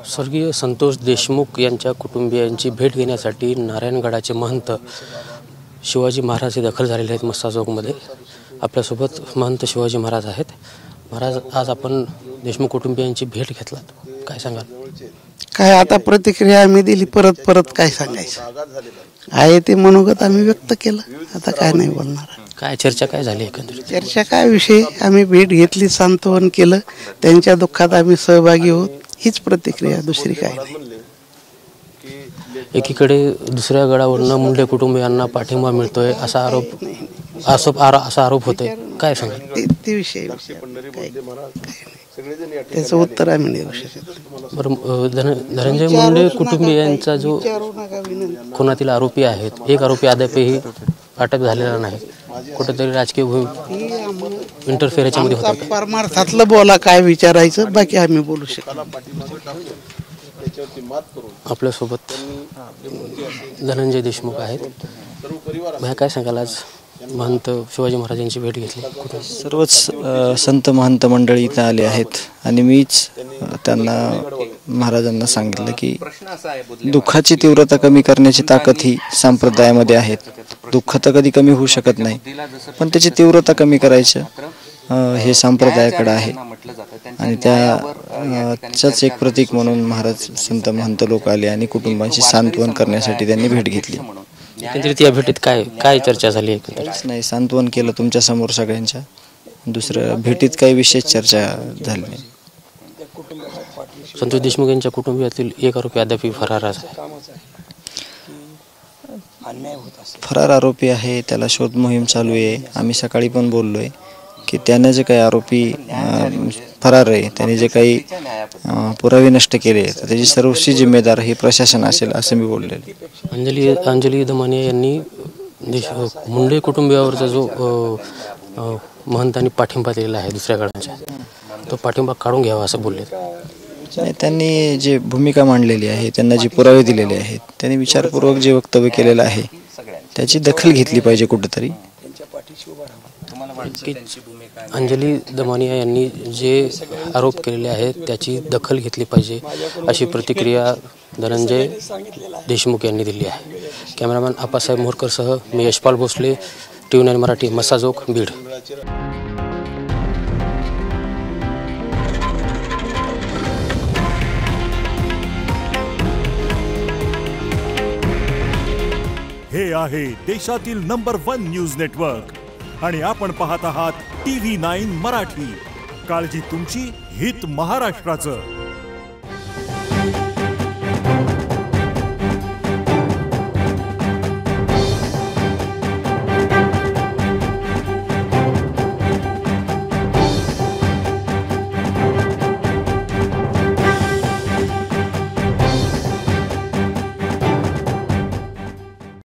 स्वर्गीय संतोष देशमुख यांच्या कुटुंबियांची भेट घेण्यासाठी नारायणगडाचे महंत शिवाजी महाराज हे दाखल झालेले आहेत मस्सा चौकमध्ये. आपल्यासोबत महंत शिवाजी महाराज आहेत. महाराज, आज आपण देशमुख कुटुंबियांची भेट घेतलात, काय सांगाल? काय आता प्रतिक्रिया आम्ही दिली, परत परत काय सांगायचं आहे ते मनोगत आम्ही व्यक्त केलं. आता काय नाही बोलणार. काय चर्चा काय झाली एकंदरीत? चर्चा काय विषय, आम्ही भेट घेतली, सांत्वन केलं, त्यांच्या दुःखात आम्ही सहभागी होत, हीच प्रतिक्रिया, दुसरी काय नाही. एकीकडे दुसऱ्या गडावरनं मुंडे कुटुंबियांना पाठिंबा मिळतोय असा आरोप होतोय, काय सांगाल? ते विषय त्याचं उत्तर आम्ही देऊ शकतो. बरं, धनंजय मुंडे कुटुंबियांचा जो खुनातील आरोपी आहेत, एक आरोपी अद्यापही अटक झालेला नाही, कुठेतरी राजकीय इंटरफेअर याच्यामध्ये होतं. परमार्थातलं बोला, काय विचारायचं बाकी आम्ही बोलू शकतो. आपल्यासोबत धनंजय देशमुख आहेत. काय सांगाल, आज महंत शिवाजी महाराजांची भेट घेतली? सर्वच संत महंत मंडळी इथं आले आहेत आणि मीच त्यांना महाराजांना सांगितलं की दुःखाची तीव्रता कमी करण्याची ताकद ही संप्रदायामध्ये आहे. दुःख तर कधी कमी होऊ शकत नाही, पण त्याची तीव्रता कमी करायचं हे संप्रदायाकडे आहे. आणि त्याच एक प्रतीक म्हणून महाराज संत महंत लोक आले आणि कुटुंबांची सांत्वन करण्यासाठी त्यांनी भेट घेतली. एकंदरीत या भेटीत काय चर्चा झाली? काहीच नाही, सांत्वन केलं तुमच्या समोर सगळ्यांच्या. दुसऱ्या भेटीत काही विशेष चर्चा झाली नाही. संतोष देशमुख यांच्या कुटुंबियातील एक आरोपी अद्याप फरार आहे. फरार आरोपी आहे, त्याला शोध मोहीम चालू आहे. आम्ही सकाळी पण बोललोय की त्याने जे काही आरोपी फरार आहे, त्याने जे काही पुरावे नष्ट केले तर त्याची सर्वस्वी जिम्मेदार ही प्रशासन असेल, असं मी बोललेले. अंजली दमानिया यांनी मुंडे कुटुंबियावरचा जो महंतांनी पाठिंबा दिलेला आहे दुसऱ्या गडांच्या, तो पाठिंबा काढून घ्यावा असं बोलले. नाही, त्यांनी जे भूमिका मांडलेली आहे, त्यांना जे पुरावे दिलेले आहेत, त्यांनी विचारपूर्वक जे वक्तव्य केलेलं आहे त्याची दखल घेतली पाहिजे कुठेतरी. अंजली दमानिया यांनी जे आरोप केलेले आहेत त्याची दखल घेतली पाहिजे अशी प्रतिक्रिया धनंजय देशमुख यांनी दिली आहे. कॅमेरामॅन आप्पासाहेब मोरकरसह मी यशपाल भोसले, TV9 मराठी, मस्सा चौक, बीड. हे आहे देशातील नंबर 1 न्यूज नेटवर्क आणि आपण पाहत आहात TV9 मराठी. काळजी तुमची, हित महाराष्ट्राचं.